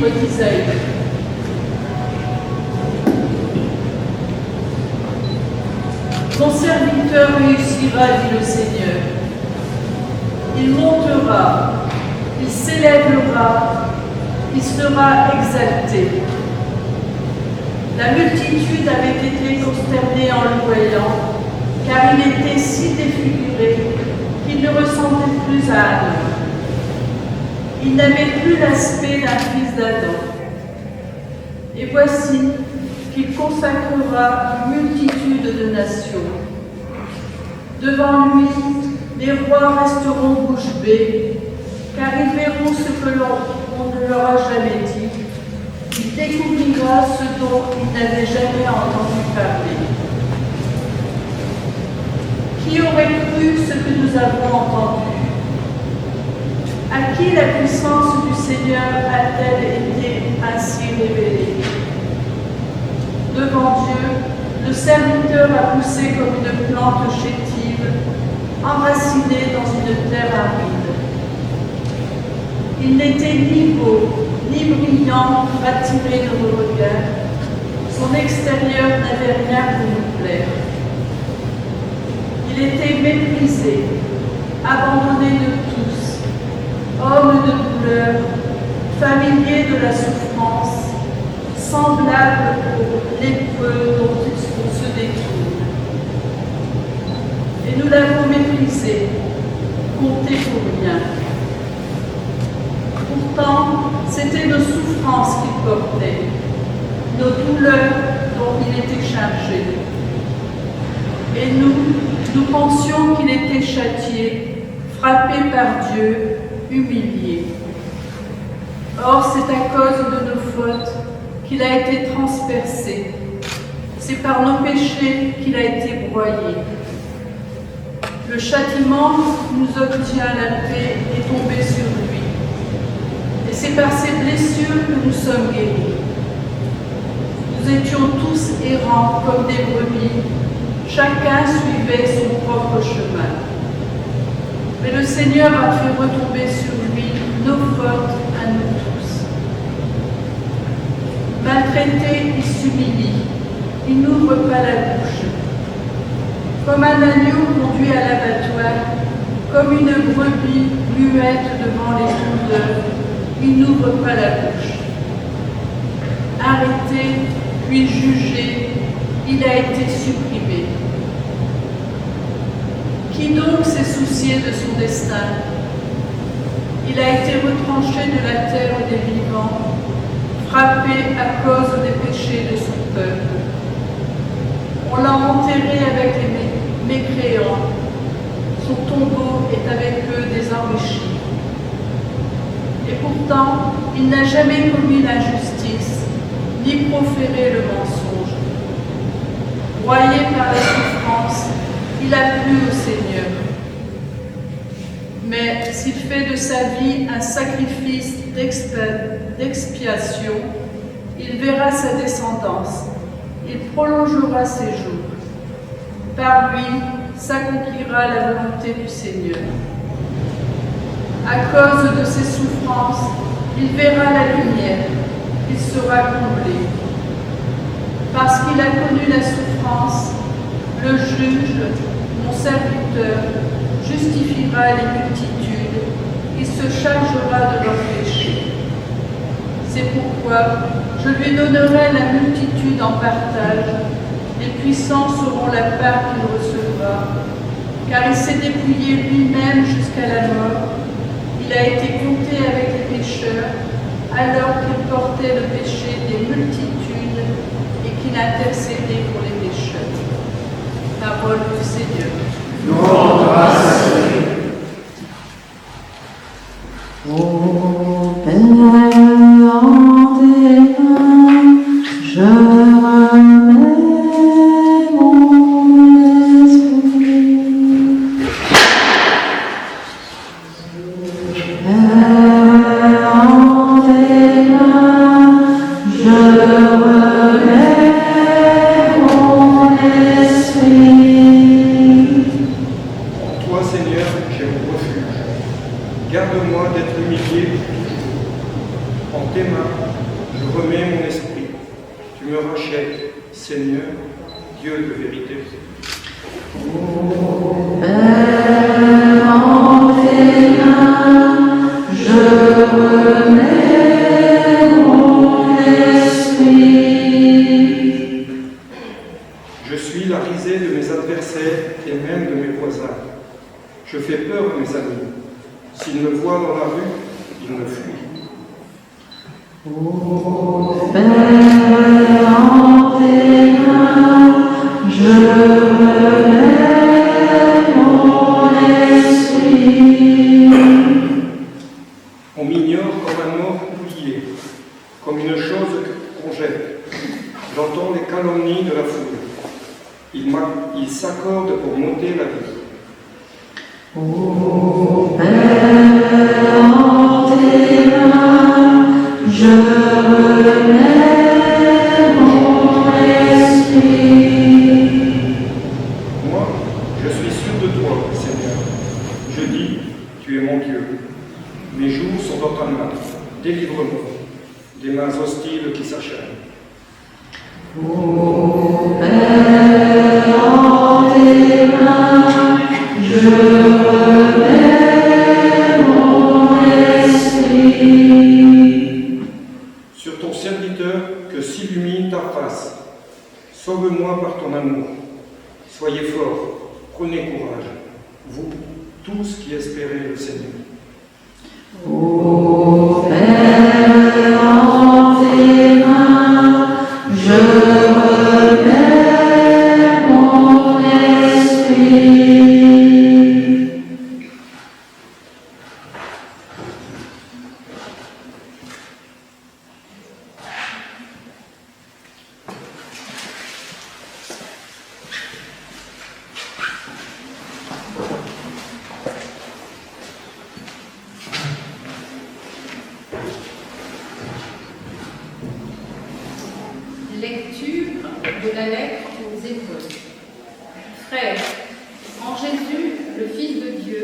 livre d'Isaïe. Ton serviteur réussira, dit le Seigneur. Il montera, il s'élèvera, il sera exalté. La multitude avait été consternée en le voyant, car il était si défiguré qu'il ne ressemblait plus à Adam. Il n'avait plus l'aspect d'un fils d'Adam. Et voici qu'il consacrera une multitude de nations. Devant lui, les rois resteront bouche bée, car ils verront ce que l'on ne leur a jamais dit. Il découvrira ce dont ils n'avaient jamais entendu parler. Qui aurait cru ce que nous avons entendu? À qui la puissance du Seigneur a-t-elle été ainsi révélée? Devant Dieu, le serviteur a poussé comme une plante chétive, enracinée dans une terre aride. Il n'était ni beau, ni brillant pour attirer nos regards. Son extérieur n'avait rien pour nous plaire. Il était méprisé, abandonné de tous, homme de douleur, familier de la souffrance, semblable au lépreux dont on se détourne. Et nous l'avons méprisé, compté pour rien. Pourtant, c'était nos souffrances qu'il portait, nos douleurs dont il était chargé. Et nous pensions qu'il était châtié, frappé par Dieu, humilié. Or, c'est à cause de nos fautes qu'il a été transpercé. C'est par nos péchés qu'il a été broyé. Le châtiment qui nous obtient la paix est tombé sur lui. Et c'est par ses blessures que nous sommes guéris. Nous étions tous errants comme des brebis. Chacun suivait son propre chemin. Mais le Seigneur a fait retomber sur lui nos fautes à nous tous. Maltraité, il s'humilie, il n'ouvre pas la bouche. Comme un agneau conduit à l'abattoir, comme une brebis muette devant les tondeurs, il n'ouvre pas la bouche. Arrêté, puis jugé, il a été supprimé. Qui donc s'est soucié de son destin? Il a été retranché de la terre des vivants, frappé à cause des péchés de son peuple. On l'a enterré avec les mécréants. Son tombeau est avec eux des enrichis. Et pourtant, il n'a jamais commis l'injustice, ni proféré le mensonge. Broyé par la souffrance, il a plu au Seigneur. Mais s'il fait de sa vie un sacrifice d'expiation, il verra sa descendance, il prolongera ses jours. Par lui s'accomplira la volonté du Seigneur. À cause de ses souffrances, il verra la lumière, il sera comblé. Parce qu'il a connu la souffrance, le juge, mon serviteur, justifiera les multitudes, il se chargera de leurs péchés. C'est pourquoi je lui donnerai la multitude en partage, les puissants sauront la part qu'il recevra, car il s'est dépouillé lui-même jusqu'à la mort, il a été compté avec les pécheurs, alors qu'il portait le péché des multitudes et qu'il intercédait pour les pécheurs. Parole du Seigneur. Non, grâce à Dieu. Ô Père en tes mains, je remets mon esprit. Père en tes mains, je remets mon esprit. En toi, Seigneur, j'ai mon refuge. Garde-moi d'être humilié toujours. En tes mains, je remets mon esprit. Tu me rachètes, Seigneur, Dieu de vérité. Père, en tes mains, je remets mon esprit. Je suis la risée de mes adversaires et même de mes voisins. Je fais peur à mes amis. S'ils me voient dans la rue, ils me fuient. Père, en tes mains, je remets mon esprit. On m'ignore comme un mort oublié, comme une chose qu'on jette. J'entends les calomnies de la foule. Ils s'accordent pour m'ôter la vie. Père, en tes mains, je remets mon esprit. Moi, je suis sûr de toi, Seigneur. Je dis, tu es mon Dieu. Mes jours sont dans ta main. Délivre-moi des mains hostiles qui s'acharnent. Père, en tes mains, je remets mon esprit. Sur ton serviteur que s'illumine ta face. Sauve-moi par ton amour. Soyez forts, prenez courage, vous, tous qui espérez le Seigneur. Ô Père, en tes mains, je remets mon esprit. Lecture de la lettre aux Hébreux. Frères, en Jésus, le Fils de Dieu,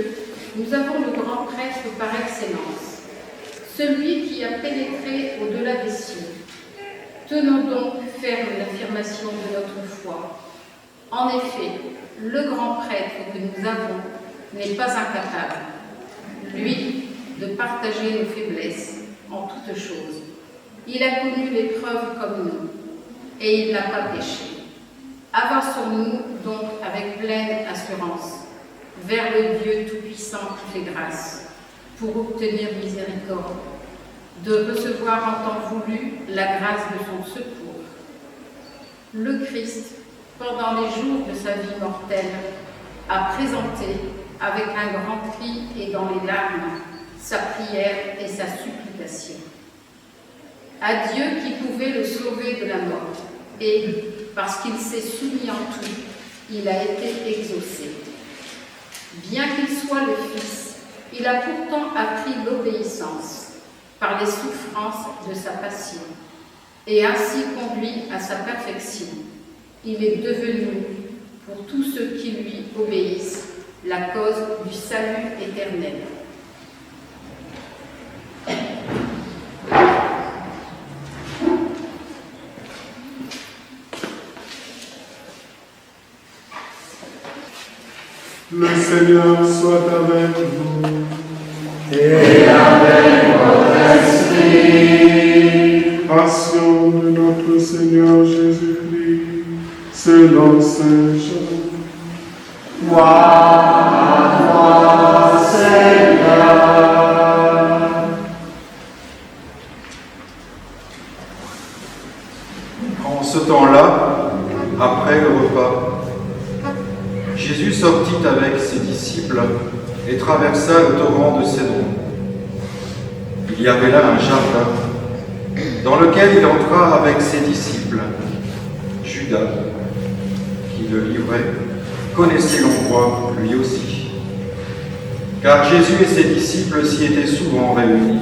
nous avons le grand prêtre par excellence, celui qui a pénétré au-delà des cieux. Tenons donc ferme l'affirmation de notre foi. En effet, le grand prêtre que nous avons n'est pas incapable, lui, de partager nos faiblesses en toutes choses. Il a connu l'épreuve comme nous, et il n'a pas péché. Avançons-nous donc avec pleine assurance vers le Dieu Tout-Puissant qui fait grâce, pour obtenir miséricorde, de recevoir en temps voulu la grâce de son secours. Le Christ, pendant les jours de sa vie mortelle, a présenté avec un grand cri et dans les larmes sa prière et sa supplication. À Dieu qui pouvait le sauver de la mort, et, parce qu'il s'est soumis en tout, il a été exaucé. Bien qu'il soit le Fils, il a pourtant appris l'obéissance par les souffrances de sa passion, et ainsi conduit à sa perfection. Il est devenu, pour tous ceux qui lui obéissent, la cause du salut éternel. Le Seigneur soit avec vous. Et avec votre esprit. Passion de notre Seigneur Jésus-Christ, selon Saint Jean. Gloire à toi, Seigneur. En ce temps-là, après le repas, Jésus sortit avec ses disciples et traversa le torrent de Cédron. Il y avait là un jardin dans lequel il entra avec ses disciples. Judas, qui le livrait, connaissait l'endroit lui aussi, car Jésus et ses disciples s'y étaient souvent réunis.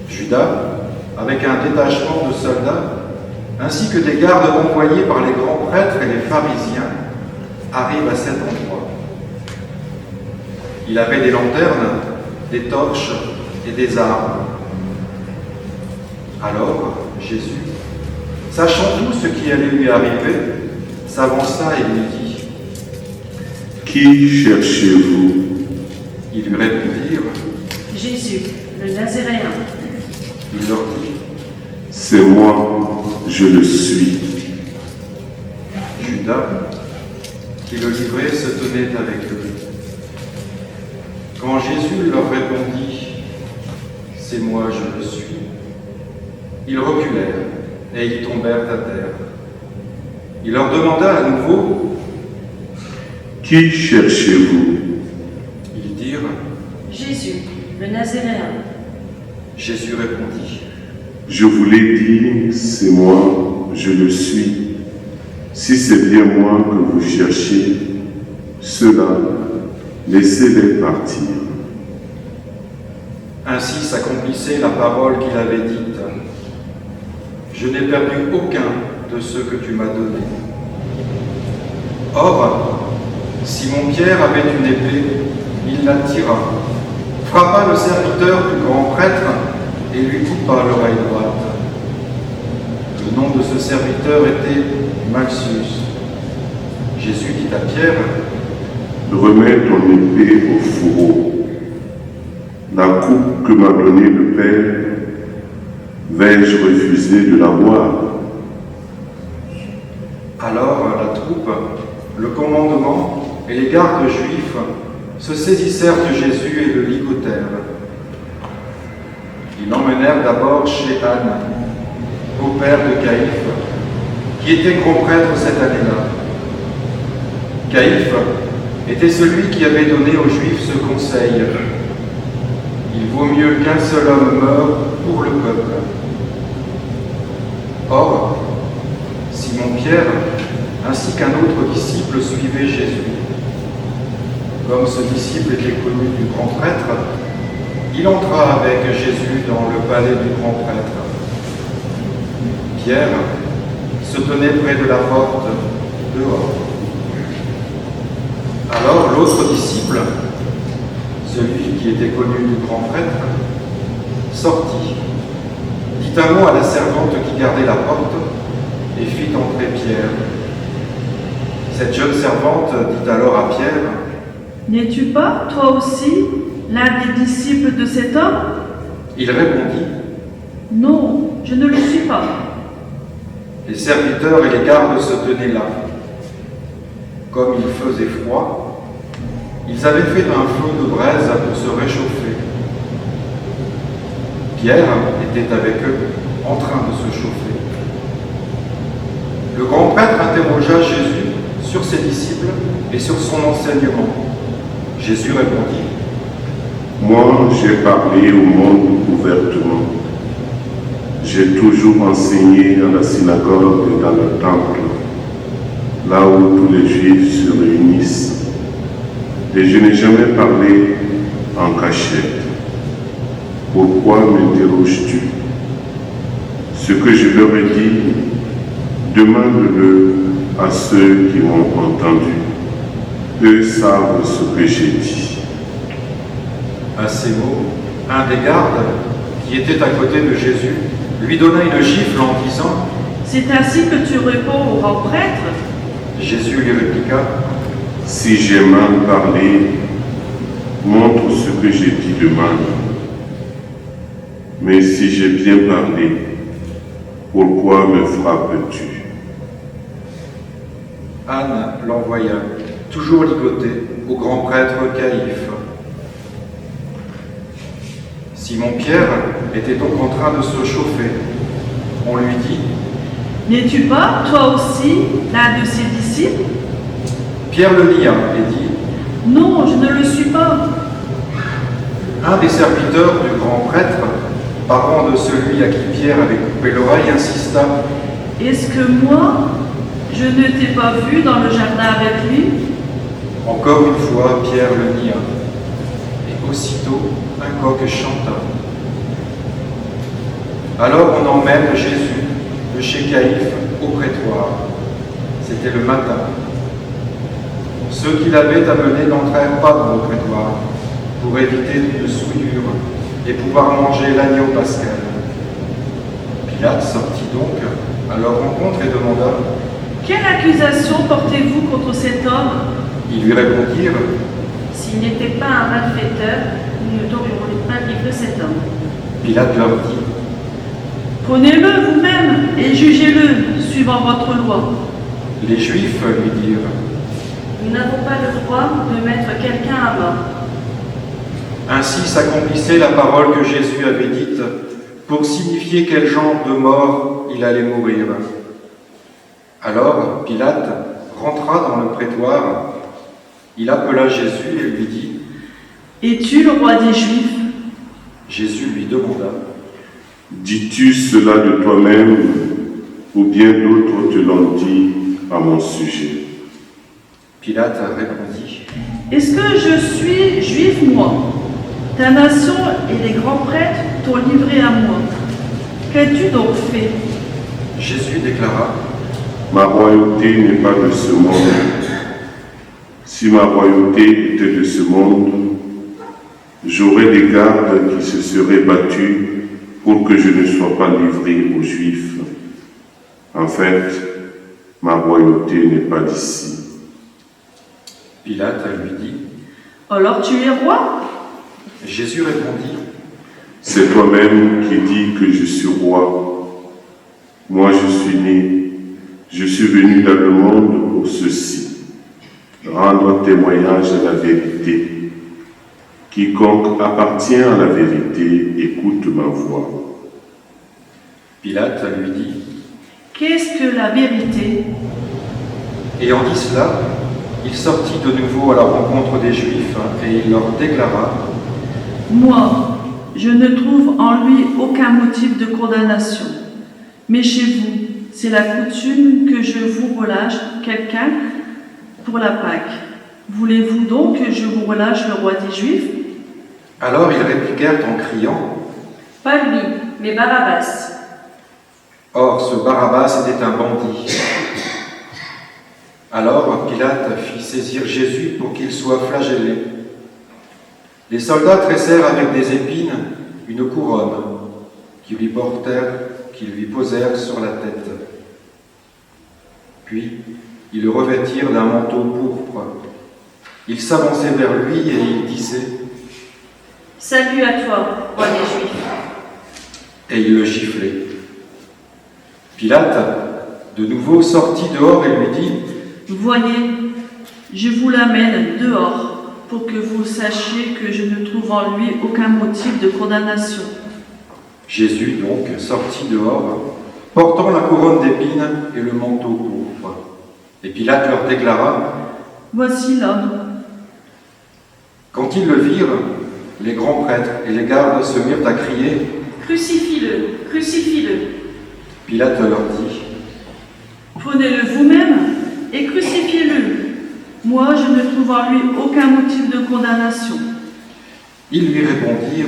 Judas, avec un détachement de soldats, ainsi que des gardes envoyés par les grands prêtres et les pharisiens, arrive à cet endroit. Il avait des lanternes, des torches et des armes. Alors Jésus, sachant tout ce qui allait lui arriver, s'avança et lui dit, « Qui cherchez-vous? » Ils lui répondirent, Jésus, le Nazaréen. il leur dit, « C'est moi, je le suis. » Judas, qui le livrait, se tenait avec eux. Quand Jésus leur répondit, « C'est moi, je le suis », ils reculèrent et ils tombèrent à terre. Il leur demanda à nouveau, Qui cherchez-vous? ils dirent, Jésus, le Nazaréen. Jésus répondit, Je vous l'ai dit, c'est moi, je le suis. Si c'est bien moi que vous cherchez, cela, laissez-les partir. ainsi s'accomplissait la parole qu'il avait dite. Je n'ai perdu aucun de ceux que tu m'as donnés. Or, Simon-Pierre avait une épée, il la tira, frappa le serviteur du grand prêtre et lui coupa l'oreille droite. Le nom de ce serviteur était Malchus. Jésus dit à Pierre, Remets ton épée au fourreau. La coupe que m'a donnée le Père, vais-je refuser de la boire? Alors la troupe, le commandement et les gardes juifs se saisissèrent de Jésus et le ligotèrent. Ils l'emmenèrent d'abord chez Anne, beau-père de Caïphe, qui était grand prêtre cette année-là. Caïphe était celui qui avait donné aux Juifs ce conseil. Il vaut mieux qu'un seul homme meure pour le peuple. Or, Simon-Pierre, ainsi qu'un autre disciple, suivait Jésus. Comme ce disciple était connu du grand prêtre, il entra avec Jésus dans le palais du grand prêtre. Pierre se tenait près de la porte, dehors. Alors l'autre disciple, celui qui était connu du grand prêtre, sortit, dit un mot à la servante qui gardait la porte et fit entrer Pierre. Cette jeune servante dit alors à Pierre, « N'es-tu pas, toi aussi, l'un des disciples de cet homme? Il répondit, « Non, je ne le suis pas. » les serviteurs et les gardes se tenaient là. Comme il faisait froid, ils avaient fait un feu de braise pour se réchauffer. Pierre était avec eux, en train de se chauffer. Le grand prêtre interrogea Jésus sur ses disciples et sur son enseignement. Jésus répondit, « Moi, j'ai parlé au monde ouvertement. J'ai toujours enseigné dans la synagogue et dans le temple, là où tous les Juifs se réunissent. Et je n'ai jamais parlé en cachette. Pourquoi m'interroges-tu? Ce que je leur ai dit, demande-le à ceux qui m'ont entendu. Eux savent ce que j'ai dit. » À ces mots, un des gardes, qui était à côté de Jésus, lui donna une gifle en disant, « C'est ainsi que tu réponds au grand prêtre? » Jésus lui répliqua, « Si j'ai mal parlé, montre ce que j'ai dit de mal. Mais si j'ai bien parlé, pourquoi me frappes-tu? » Anne l'envoya, toujours ligoté, au grand prêtre Caïphe. Simon-Pierre était donc en train de se chauffer. On lui dit, « N'es-tu pas, toi aussi, l'un de ses disciples? » Pierre le nia et dit, « Non, je ne le suis pas. » un des serviteurs du grand prêtre, parent de celui à qui Pierre avait coupé l'oreille, insista, « Est-ce que moi, je ne t'ai pas vu dans le jardin avec lui? » Encore une fois, Pierre le nia. Et aussitôt, un coq chanta. Alors on emmène Jésus de chez Caïphe au prétoire. C'était le matin. Ceux qui l'avaient amené n'entrèrent pas dans le prétoire pour éviter une souillure et pouvoir manger l'agneau pascal. Pilate sortit donc à leur rencontre et demanda. Quelle accusation portez-vous contre cet homme? Ils lui répondirent. S'il n'était pas un malfaiteur, nous ne t'aurions pas livré cet homme. Pilate leur dit. Prenez-le vous-même et jugez-le, suivant votre loi. Les Juifs lui dirent. Nous n'avons pas le droit de mettre quelqu'un à mort. Ainsi s'accomplissait la parole que Jésus avait dite pour signifier quel genre de mort il allait mourir. Alors Pilate rentra dans le prétoire, il appela Jésus et lui dit. Es-tu le roi des Juifs? Jésus lui demanda. Dis-tu cela de toi-même ou bien d'autres te l'ont dit à mon sujet? Pilate répondit. Est-ce que je suis juif, moi? Ta nation et les grands prêtres t'ont livré à moi. Qu'as-tu donc fait? Jésus déclara. Ma royauté n'est pas de ce monde. Si ma royauté était de ce monde, j'aurais des gardes qui se seraient battus pour que je ne sois pas livré aux Juifs. En fait, ma royauté n'est pas d'ici. Pilate lui dit. Alors tu es roi? Jésus répondit. C'est toi-même qui dis que je suis roi. Moi je suis né, je suis venu dans le monde pour ceci, rendre témoignage à la vérité. Quiconque appartient à la vérité écoute ma voix. Pilate lui dit. Qu'est-ce que la vérité? Ayant dit cela, il sortit de nouveau à la rencontre des Juifs et il leur déclara. Moi, je ne trouve en lui aucun motif de condamnation. Mais chez vous, c'est la coutume que je vous relâche quelqu'un pour la Pâque. Voulez-vous donc que je vous relâche le roi des Juifs? Alors ils répliquèrent en criant. Pas lui, mais Barabbas. Or ce Barabbas était un bandit. Alors Pilate fit saisir Jésus pour qu'il soit flagellé. Les soldats tressèrent avec des épines une couronne qui lui posèrent sur la tête. Puis ils le revêtirent d'un manteau pourpre. Ils s'avançaient vers lui et ils disaient. Salut à toi, roi des Juifs. Et ils le giflaient. Pilate, de nouveau, sortit dehors et lui dit. Voyez, je vous l'amène dehors pour que vous sachiez que je ne trouve en lui aucun motif de condamnation. Jésus donc sortit dehors, portant la couronne d'épines et le manteau pourpre. Et Pilate leur déclara. Voici l'homme. Quand ils le virent, les grands prêtres et les gardes se mirent à crier. Crucifie-le, crucifie-le. Pilate leur dit. Prenez-le vous-même et crucifiez-le. Moi, je ne trouve en lui aucun motif de condamnation. Ils lui répondirent.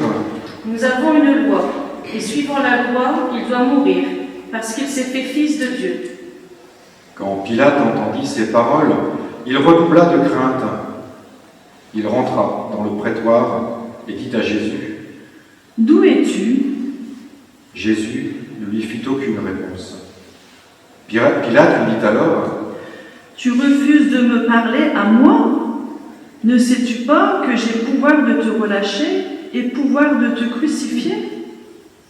Nous avons une loi, et suivant la loi, il doit mourir, parce qu'il s'est fait fils de Dieu. Quand Pilate entendit ces paroles, il redoubla de crainte. Il rentra dans le prétoire et dit à Jésus. D'où es-tu? Jésus ne lui fit aucune réponse. Pilate lui dit alors. Tu refuses de me parler à moi? Ne sais-tu pas que j'ai pouvoir de te relâcher et pouvoir de te crucifier?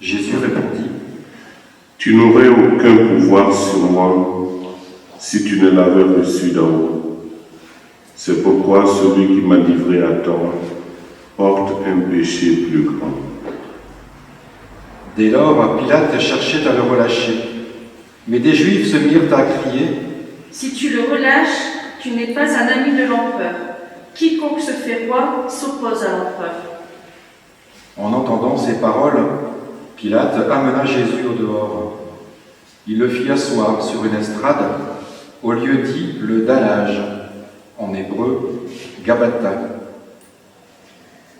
Jésus répondit. Tu n'aurais aucun pouvoir sur moi si tu ne l'avais reçu d'en haut. C'est pourquoi celui qui m'a livré à tort porte un péché plus grand. Dès lors, Pilate cherchait à le relâcher, mais des Juifs se mirent à crier. Si tu le relâches, tu n'es pas un ami de l'empereur. Quiconque se fait roi s'oppose à l'empereur. En entendant ces paroles, Pilate amena Jésus au dehors. Il le fit asseoir sur une estrade, au lieu dit le dallage, en hébreu, Gabata.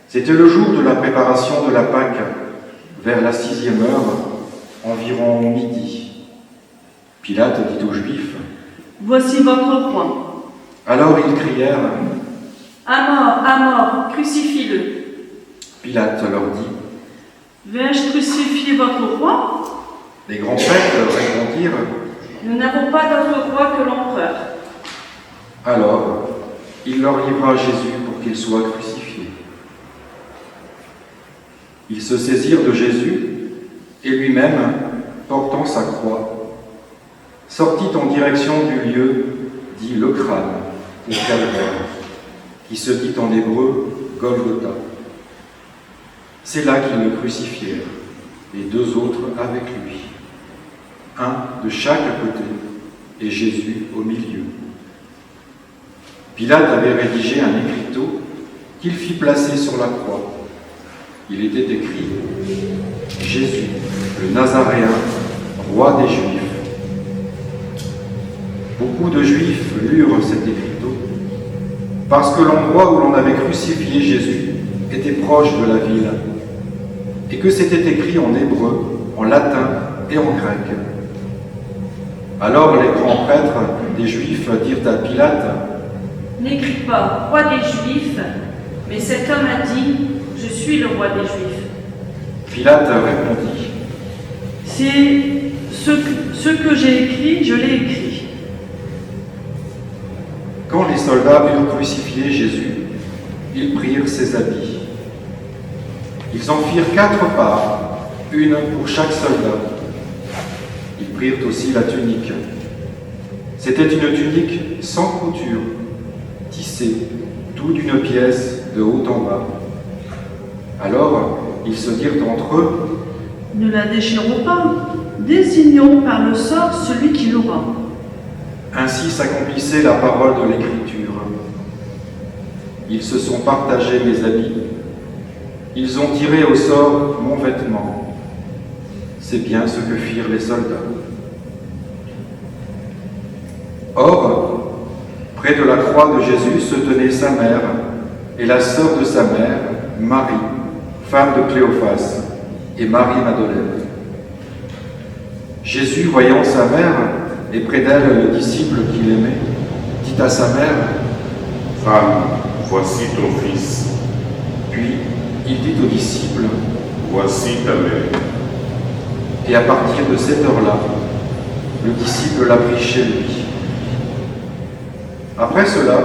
C'était le jour de la préparation de la Pâque, vers la 6e heure, environ midi. Pilate dit aux Juifs. Voici votre roi. Alors ils crièrent. À mort, crucifie-le. Pilate leur dit. Vais-je crucifier votre roi? Les grands prêtres répondirent: Nous n'avons pas d'autre roi que l'empereur. Alors, il leur livra Jésus pour qu'il soit crucifié. Ils se saisirent de Jésus et lui-même, portant sa croix, sortit en direction du lieu dit le crâne ou calvaire, qui se dit en hébreu Golgotha. C'est là qu'ils le crucifièrent, les deux autres avec lui, un de chaque côté et Jésus au milieu. Pilate avait rédigé un écriteau qu'il fit placer sur la croix. Il était écrit: Jésus, le Nazaréen, roi des Juifs. Beaucoup de Juifs lurent cet écriteau parce que l'endroit où l'on avait crucifié Jésus était proche de la ville et que c'était écrit en hébreu, en latin et en grec. Alors les grands prêtres des Juifs dirent à Pilate: N'écris pas roi des Juifs, mais cet homme a dit: Je suis le roi des Juifs. Pilate répondit: C'est ce que j'ai écrit, je l'ai écrit. Quand les soldats eurent crucifié Jésus, ils prirent ses habits. Ils en firent 4 parts, une pour chaque soldat. Ils prirent aussi la tunique. C'était une tunique sans couture, tissée, tout d'une pièce de haut en bas. Alors, ils se dirent entre eux: Ne la déchirons pas, désignons par le sort celui qui l'aura. Ainsi s'accomplissait la parole de l'Écriture. Ils se sont partagés mes habits. Ils ont tiré au sort mon vêtement. C'est bien ce que firent les soldats. Or, près de la croix de Jésus se tenaient sa mère et la sœur de sa mère, Marie, femme de Cléophas, et Marie-Madeleine. Jésus, voyant sa mère et près d'elle le disciple qu'il aimait, dit à sa mère: Femme, voici ton fils. Puis il dit au disciple: Voici ta mère. Et à partir de cette heure-là, le disciple l'a pris chez lui. Après cela,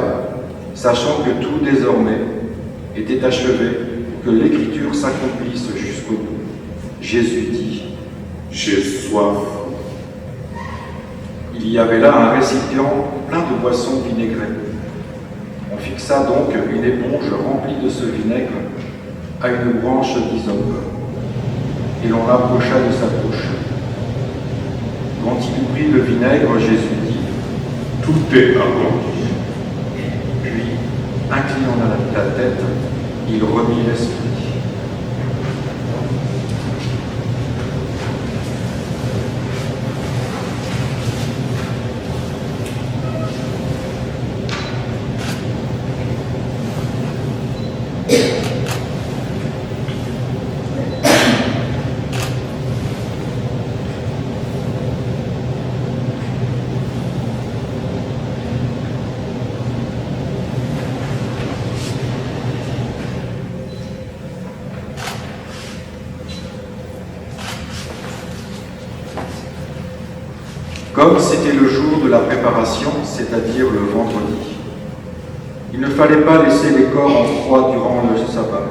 sachant que tout désormais était achevé pour que l'Écriture s'accomplisse jusqu'au bout, Jésus dit: J'ai soif. Il y avait là un récipient plein de boissons vinaigrées. On fixa donc une éponge remplie de ce vinaigre à une branche d'hysope, et l'on l'approcha de sa bouche. Quand il eut pris le vinaigre, Jésus dit: Tout est accompli. Puis, inclinant la tête, il remit l'esprit. Comme c'était le jour de la préparation, c'est-à-dire le vendredi, il ne fallait pas laisser les corps en froid durant le sabbat,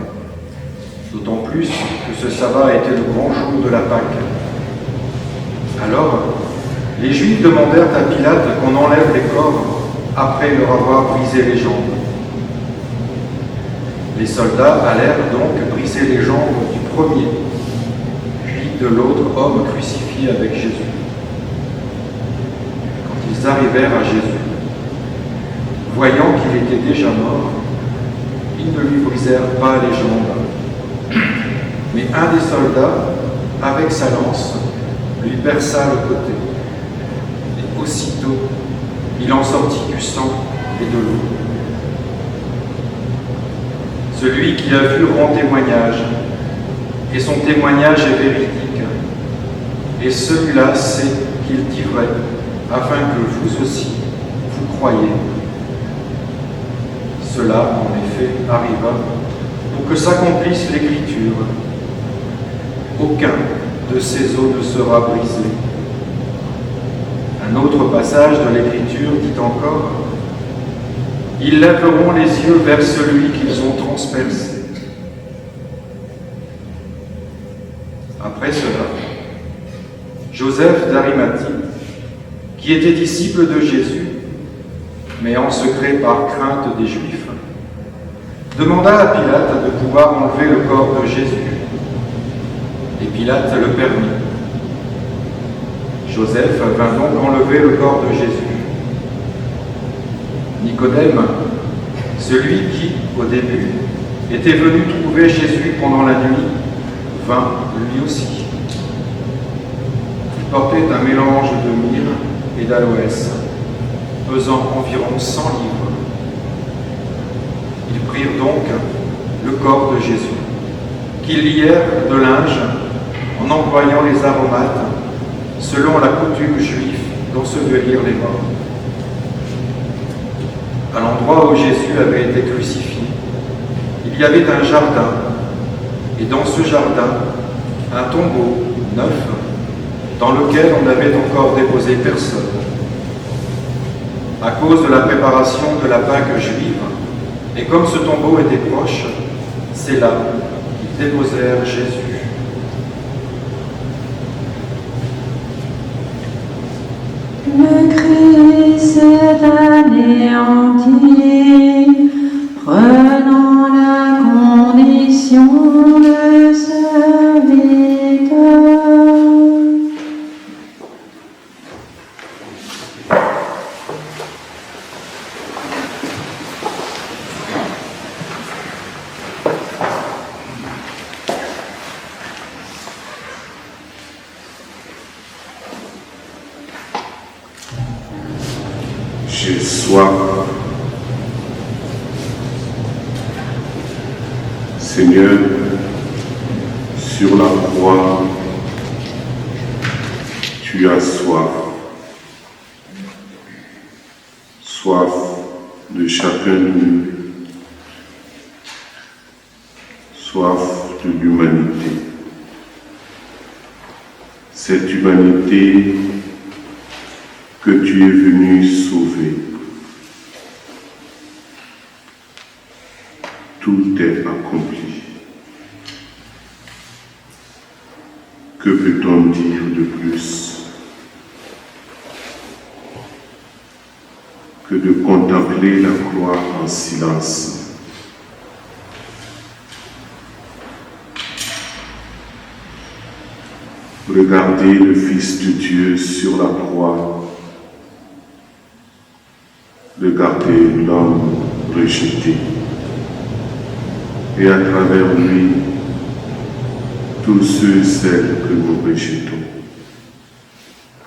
d'autant plus que ce sabbat était le grand jour de la Pâque. Alors, les Juifs demandèrent à Pilate qu'on enlève les corps après leur avoir brisé les jambes. Les soldats allèrent donc briser les jambes du premier, puis de l'autre homme crucifié avec Jésus. Ils arrivèrent à Jésus. Voyant qu'il était déjà mort, ils ne lui brisèrent pas les jambes. Mais un des soldats, avec sa lance, lui perça le côté. Et aussitôt, il en sortit du sang et de l'eau. Celui qui a vu rend témoignage, et son témoignage est véridique. Et celui-là sait qu'il dit vrai, afin que vous aussi, vous croyez. Cela, en effet, arriva pour que s'accomplisse l'Écriture. Aucun de ses os ne sera brisé. Un autre passage de l'Écriture dit encore « Ils lèveront les yeux vers celui qu'ils ont transpercé. » Après cela, Joseph d'Arimathie, qui était disciple de Jésus, mais en secret par crainte des Juifs, demanda à Pilate de pouvoir enlever le corps de Jésus. Et Pilate le permit. Joseph vint donc enlever le corps de Jésus. Nicodème, celui qui, au début, était venu trouver Jésus pendant la nuit, vint lui aussi. Il portait un mélange de myrrhe et d'aloès, pesant environ 100 livres. Ils prirent donc le corps de Jésus, qu'ils lièrent de linge en employant les aromates, selon la coutume juive d'ensevelir les morts. À l'endroit où Jésus avait été crucifié, il y avait un jardin, et dans ce jardin, un tombeau neuf, dans lequel on n'avait encore déposé personne. À cause de la préparation de la Pâque juive, et comme ce tombeau était proche, c'est là qu'ils déposèrent Jésus. Le Christ est anéanti, prenant la condition de serviteur. J'ai soif. Seigneur, sur la croix, tu as soif. Soif de chacun de nous. Soif de l'humanité. Cette humanité que tu es venu sauver. Tout est accompli. Que peut-on dire de plus que de contempler la croix en silence? Regardez le Fils de Dieu sur la croix. Regardez l'homme rejeté. Et à travers lui, tous ceux et celles que nous rejetons,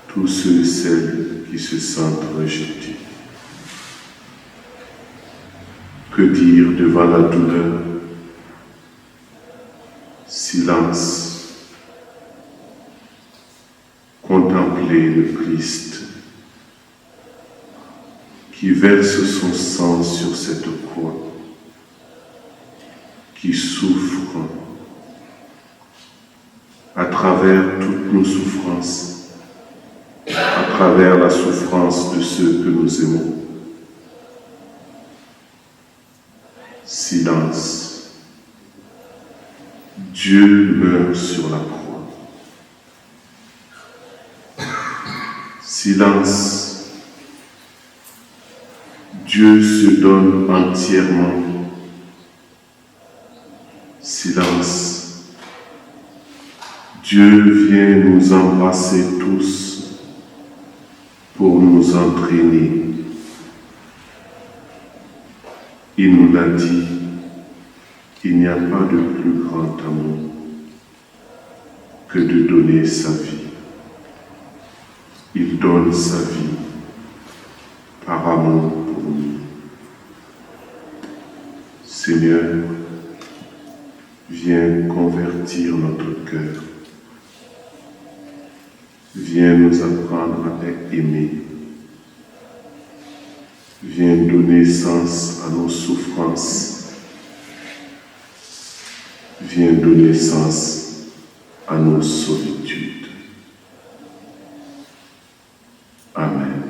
tous ceux et celles qui se sentent rejetés. Que dire devant la douleur? Silence. Contempler le Christ qui verse son sang sur cette croix, qui souffre à travers toutes nos souffrances, à travers la souffrance de ceux que nous aimons. Silence. Dieu meurt sur la croix. Silence. Dieu se donne entièrement. Silence. Dieu vient nous embrasser tous pour nous entraîner. Il nous l'a dit, il n'y a pas de plus grand amour que de donner sa vie. Il donne sa vie par amour pour nous. Seigneur, viens convertir notre cœur. Viens nous apprendre à aimer. Viens donner sens à nos souffrances. Viens donner sens à nos solitudes. Amen.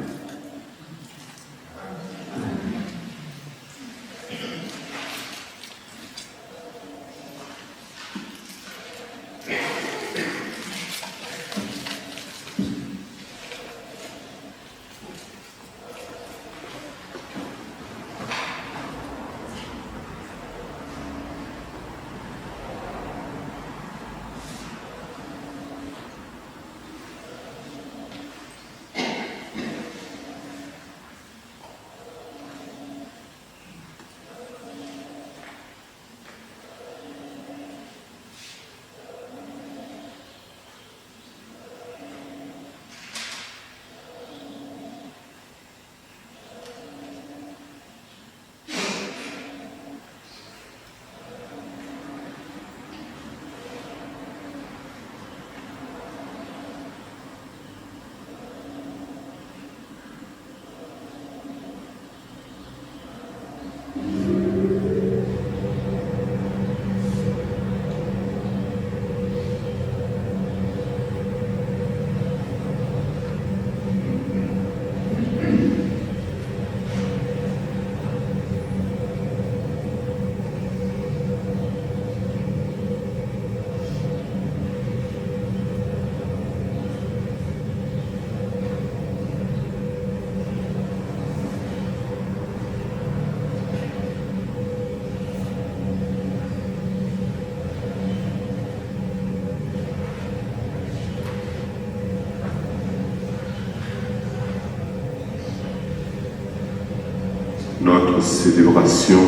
Notre célébration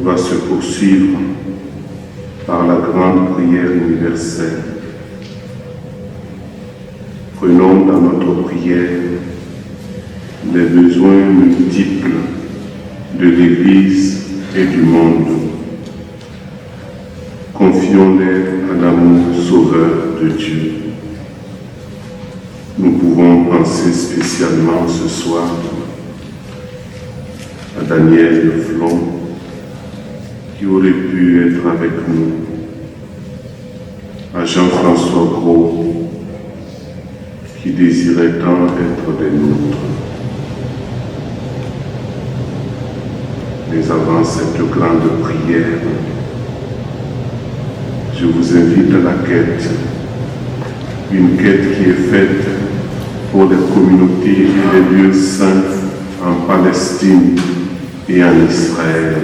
va se poursuivre par la grande prière universelle. Prenons dans notre prière les besoins multiples de l'Église et du monde. Confions-les à l'amour sauveur de Dieu. Nous pouvons penser spécialement ce soir à Daniel Flon, qui aurait pu être avec nous, à Jean-François Gros, qui désirait tant être des nôtres. Mais avant cette grande prière, je vous invite à la quête, une quête qui est faite pour les communautés et les lieux saints en Palestine et en Israël.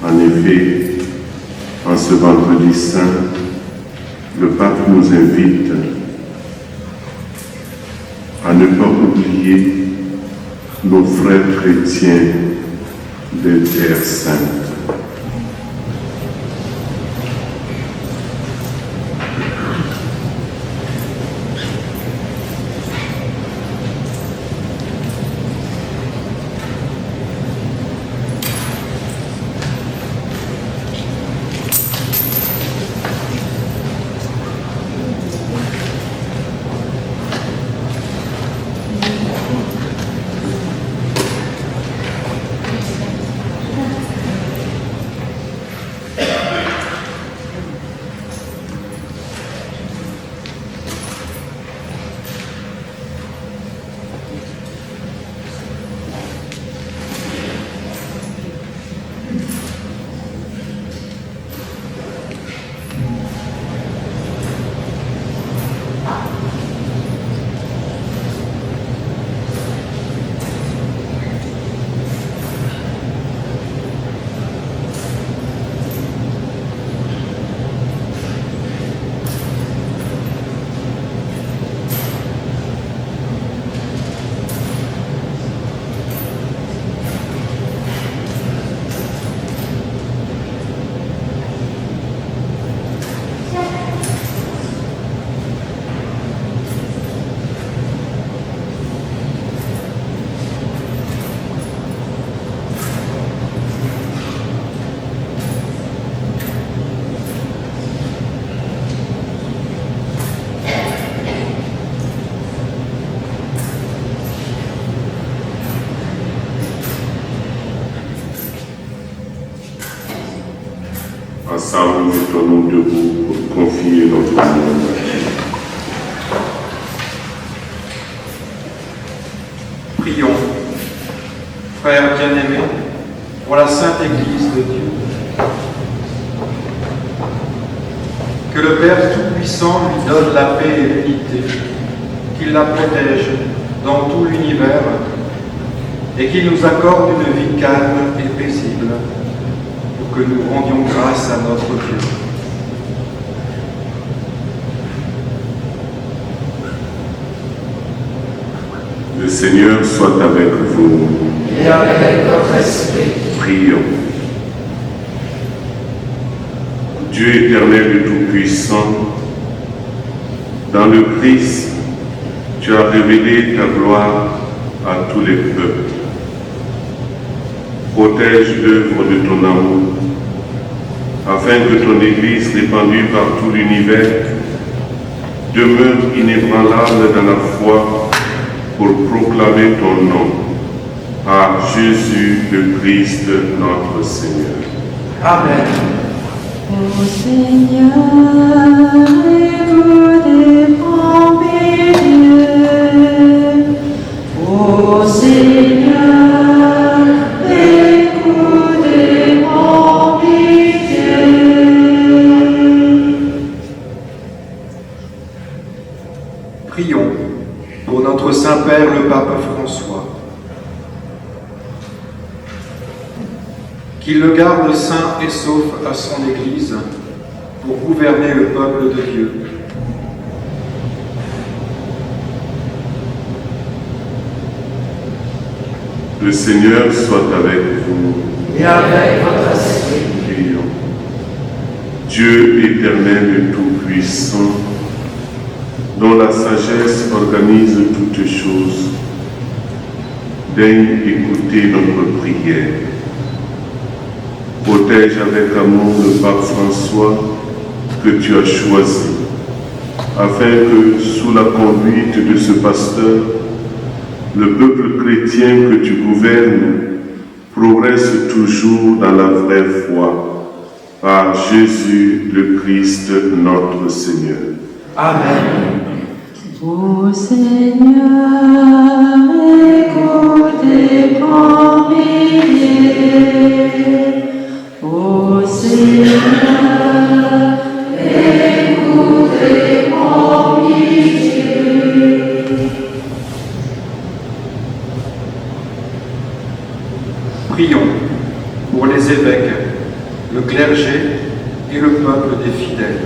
En effet, en ce vendredi saint, le pape nous invite à ne pas oublier nos frères chrétiens des terres saintes. Ensemble, mettons-nous debout pour confier notre monde à Dieu. Prions, frères bien-aimés, pour la Sainte Église de Dieu. Que le Père Tout-Puissant lui donne la paix et l'unité, qu'il la protège dans tout l'univers et qu'il nous accorde une vie calme et paisible pour que nous rendions grâce à notre Dieu. Le Seigneur soit avec vous. Et avec votre esprit. Prions. Dieu éternel et tout-puissant, dans le Christ, tu as révélé ta gloire à tous les peuples. Protège l'œuvre de ton amour, afin que ton Église répandue par tout l'univers demeure inébranlable dans la foi pour proclamer ton nom, par Jésus le Christ notre Seigneur. Amen. Ô Seigneur, écoute et prends pitié. Ô Seigneur, écoute et prends pitié. Prions pour notre Saint-Père le Pape François. Qu'il le garde sain et sauf à son Église pour gouverner le peuple de Dieu. Le Seigneur soit avec vous. Et avec votre esprit. Prions. Dieu éternel et tout-puissant, dont la sagesse organise toutes choses, daigne écouter notre prière. Protège avec amour le pape François que tu as choisi, afin que, sous la conduite de ce pasteur, le peuple chrétien que tu gouvernes progresse toujours dans la vraie foi, par Jésus le Christ notre Seigneur. Amen. Ô Seigneur, écoute et prends pitié. Ô Seigneur, écoute et prends pitié. Prions pour les évêques, le clergé et le peuple des fidèles.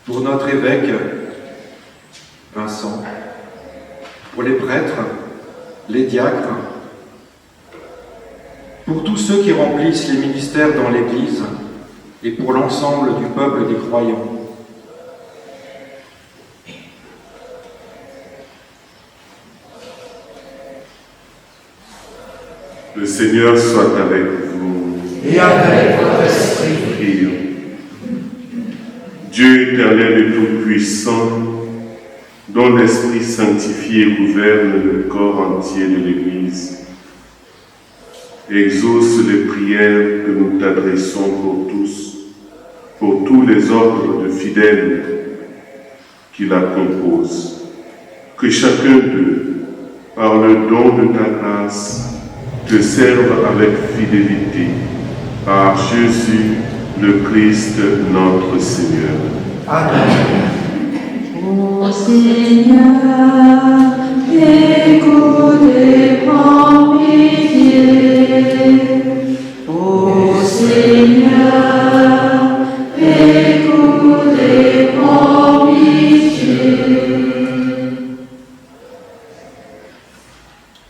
Pour notre évêque, Vincent, pour les prêtres, les diacres, pour tous ceux qui remplissent les ministères dans l'Église et pour l'ensemble du peuple des croyants. Le Seigneur soit avec vous. Et avec votre esprit. Prions. Dieu éternel et tout-puissant, dont l'Esprit sanctifie et gouverne le corps entier de l'Église, exauce les prières que nous t'adressons pour tous les ordres de fidèles qui la composent. Que chacun d'eux, par le don de ta grâce, te serve avec fidélité, par Jésus le Christ notre Seigneur. Amen. Ô Seigneur, écoute et prends pitié. Ô Seigneur, écoute et prends pitié.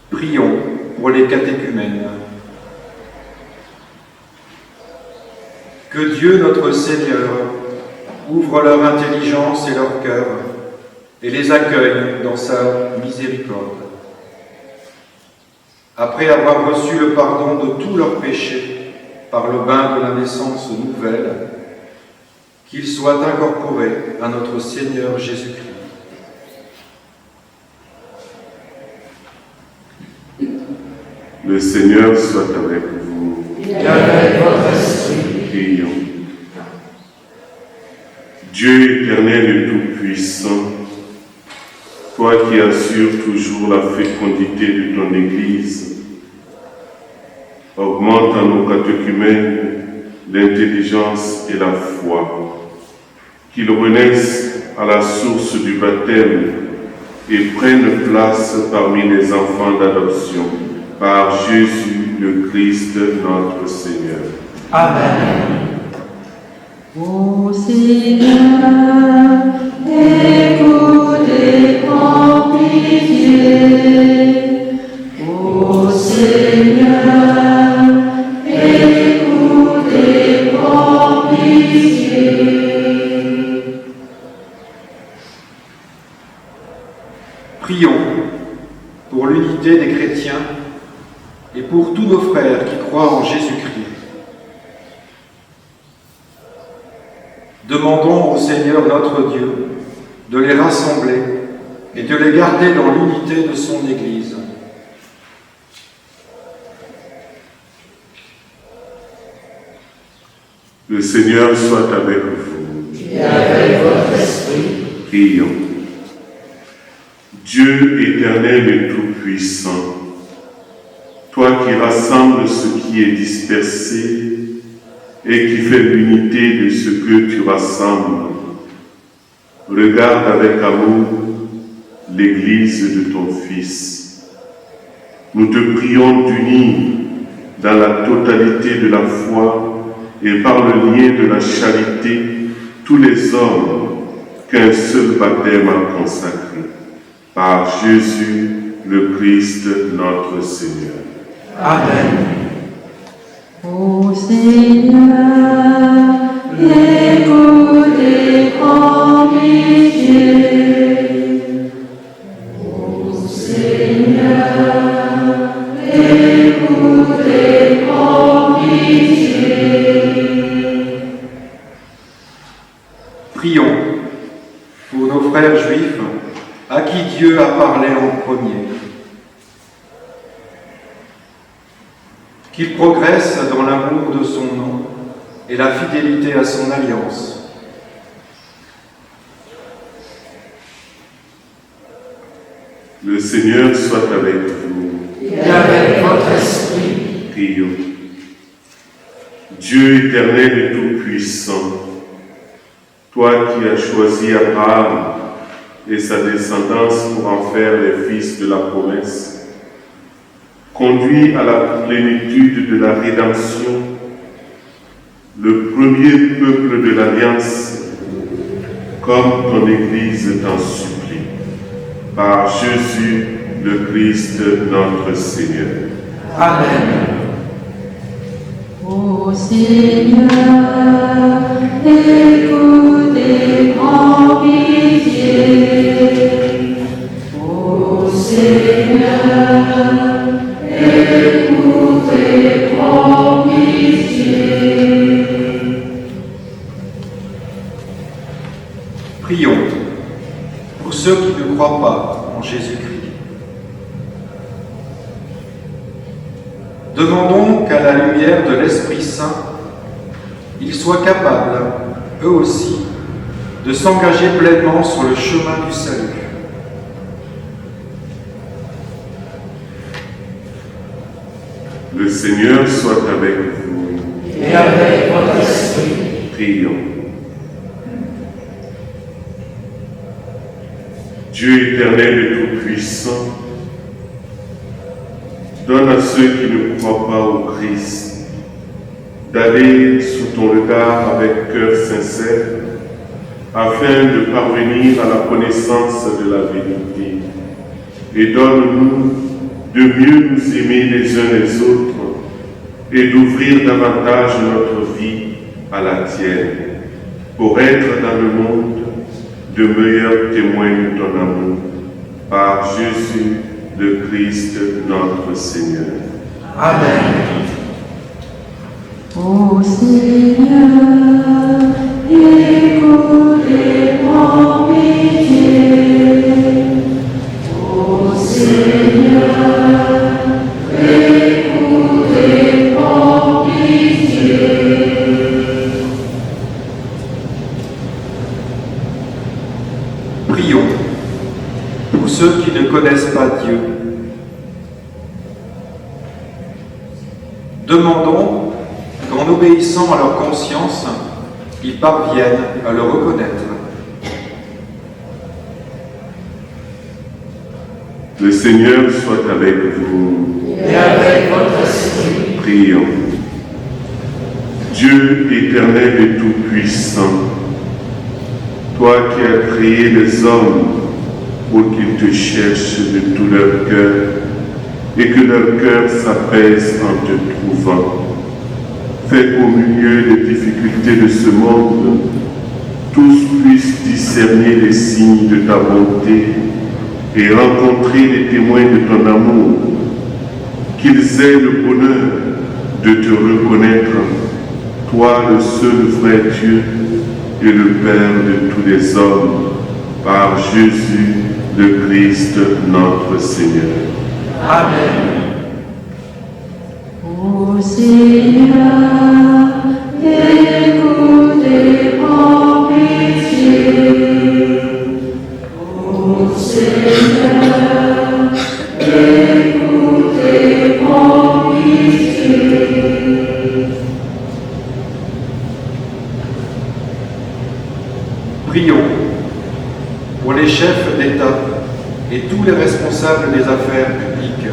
Prions pour les catéchumènes. Que Dieu notre Seigneur ouvre leur intelligence et leur cœur et les accueille dans sa miséricorde. Après avoir reçu le pardon de tous leurs péchés par le bain de la naissance nouvelle, qu'ils soient incorporés à notre Seigneur Jésus-Christ. Le Seigneur soit avec vous. Et avec votre esprit. Prions. Dieu éternel et tout-puissant, toi qui assures toujours la fécondité de ton Église, augmente en nos catéchumènes l'intelligence et la foi, qu'ils renaissent à la source du baptême et prennent place parmi les enfants d'adoption, par Jésus le Christ notre Seigneur. Amen. Ô Seigneur, écoute et prends pitié. Ô Seigneur, écoute et prends pitié. Prions pour l'unité des chrétiens et pour tous nos frères qui croient en Jésus-Christ. Demandons au Seigneur notre Dieu de les rassembler et de les garder dans l'unité de son Église. Le Seigneur soit avec vous. Et avec votre esprit. Prions. Dieu éternel et tout-puissant, toi qui rassembles ce qui est dispersé et qui fait l'unité de ce que tu rassembles, regarde avec amour l'Église de ton Fils. Nous te prions d'unir dans la totalité de la foi et par le lien de la charité tous les hommes qu'un seul baptême a consacrés, par Jésus le Christ notre Seigneur. Amen. Ô Seigneur, écoute et prends pitié. Ô Seigneur, écoute et prends pitié. Prions pour nos frères juifs à qui Dieu a parlé en premier. Qu'il progresse dans l'amour de son nom et la fidélité à son alliance. Le Seigneur soit avec vous. Et avec votre esprit. Prions. Dieu éternel et tout-puissant, toi qui as choisi Abraham et sa descendance pour en faire les fils de la promesse, conduis à la plénitude de la rédemption le premier peuple de l'Alliance, comme ton Église t'en supplie, par Jésus le Christ notre Seigneur. Amen. Ô Seigneur, écoute et prends pitié. Ô Seigneur, écoute et prends pitié. Prions pour ceux qui ne croient pas en Jésus-Christ. Demandons qu'à la lumière de l'Esprit Saint, ils soient capables, eux aussi, de s'engager pleinement sur le chemin du salut. Le Seigneur soit avec vous. Et avec votre esprit. Prions. Dieu éternel et tout-puissant, donne à ceux qui ne croient pas au Christ d'aller sous ton regard avec cœur sincère, afin de parvenir à la connaissance de la vérité. Et donne-nous de mieux nous aimer les uns les autres et d'ouvrir davantage notre vie à la tienne, pour être dans le monde de meilleurs témoins de ton amour, par Jésus le Christ notre Seigneur. Amen. Ô Seigneur, écoute et prends pitié. Ô Seigneur, écoute Demandons qu'en obéissant à leur conscience, ils parviennent à le reconnaître. Le Seigneur soit avec vous. Et avec votre esprit. Prions. Dieu éternel et tout-puissant, toi qui as créé les hommes pour qu'ils te cherchent de tout leur cœur et que leur cœur s'apaise en te trouvant, fais qu'au milieu des difficultés de ce monde, tous puissent discerner les signes de ta bonté et rencontrer les témoins de ton amour, qu'ils aient le bonheur de te reconnaître, toi le seul vrai Dieu et le Père de tous les hommes, par Jésus le Christ notre Seigneur. Amen. Ô Seigneur, écoute et prends pitié. Ô Seigneur, écoute et prends pitié. Prions pour les chefs d'État et tous les responsables des affaires publiques.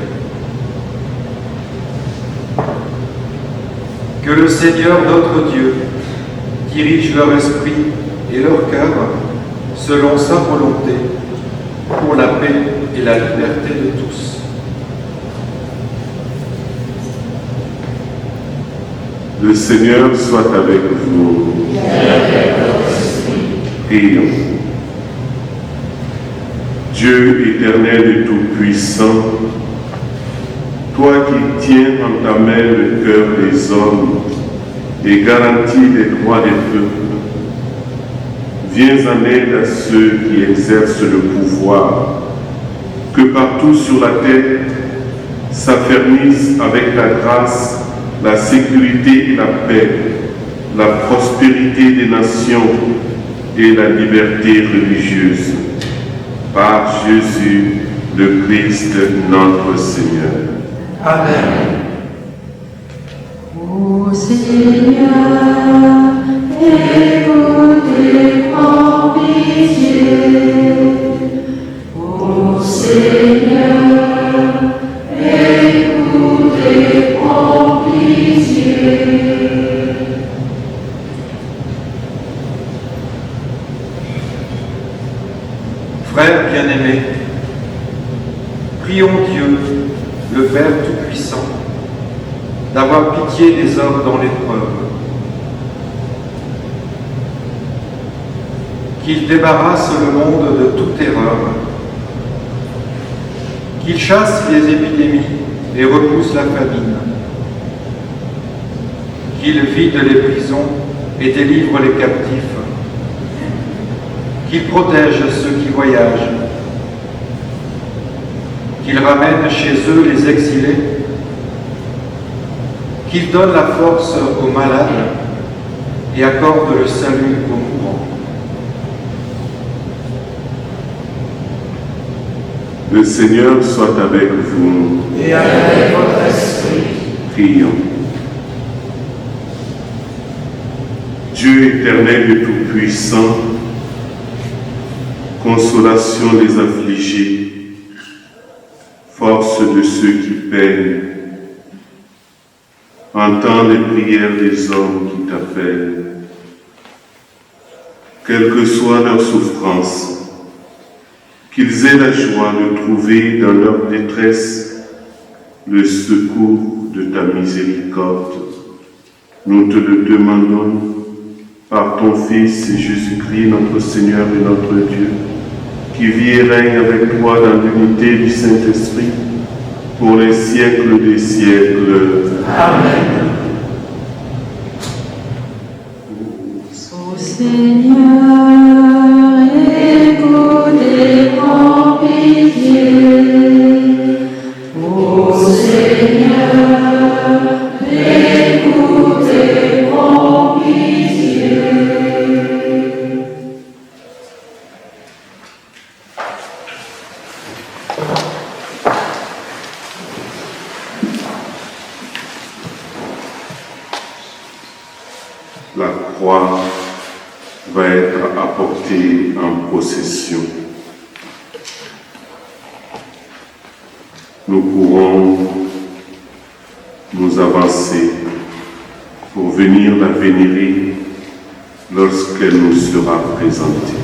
Que le Seigneur notre Dieu dirige leur esprit et leur cœur selon sa volonté pour la paix et la liberté de tous. Le Seigneur soit avec vous. Prions. Dieu éternel et tout-puissant, toi qui tiens en ta main le cœur des hommes et garantis les droits des peuples, viens en aide à ceux qui exercent le pouvoir, que partout sur la terre s'affermissent avec la grâce, la sécurité et la paix, la prospérité des nations et la liberté religieuse. Par Jésus, le Christ, notre Seigneur. Amen. Ô Seigneur, écoute et prends pitié. Ô Seigneur, écoute et prends pitié. Frères bien-aimés, prions Dieu, le Père Tout-Puissant, d'avoir pitié des hommes dans l'épreuve, qu'il débarrasse le monde de toute erreur, qu'il chasse les épidémies et repousse la famine, qu'il vide les prisons et délivre les captifs, qu'il protège ceux qui voyagent, qu'il ramène chez eux les exilés, qu'il donne la force aux malades et accorde le salut aux mourants. Le Seigneur soit avec vous. Et avec votre esprit. Prions. Dieu éternel et tout-puissant, consolation des affligés, force de ceux qui peinent, entends les prières des hommes qui t'appellent. Quelle que soit leur souffrance, qu'ils aient la joie de trouver dans leur détresse le secours de ta miséricorde. Nous te le demandons par ton Fils Jésus-Christ, notre Seigneur et notre Dieu, qui vit et règne avec toi dans l'unité du Saint-Esprit, pour les siècles des siècles. Amen. Ô Seigneur, écoute et prends pitié. Ô Seigneur, écoute et prends pitié. la croix va être apportée en procession. Nous pourrons nous avancer pour venir la vénérer lorsqu'elle nous sera présentée.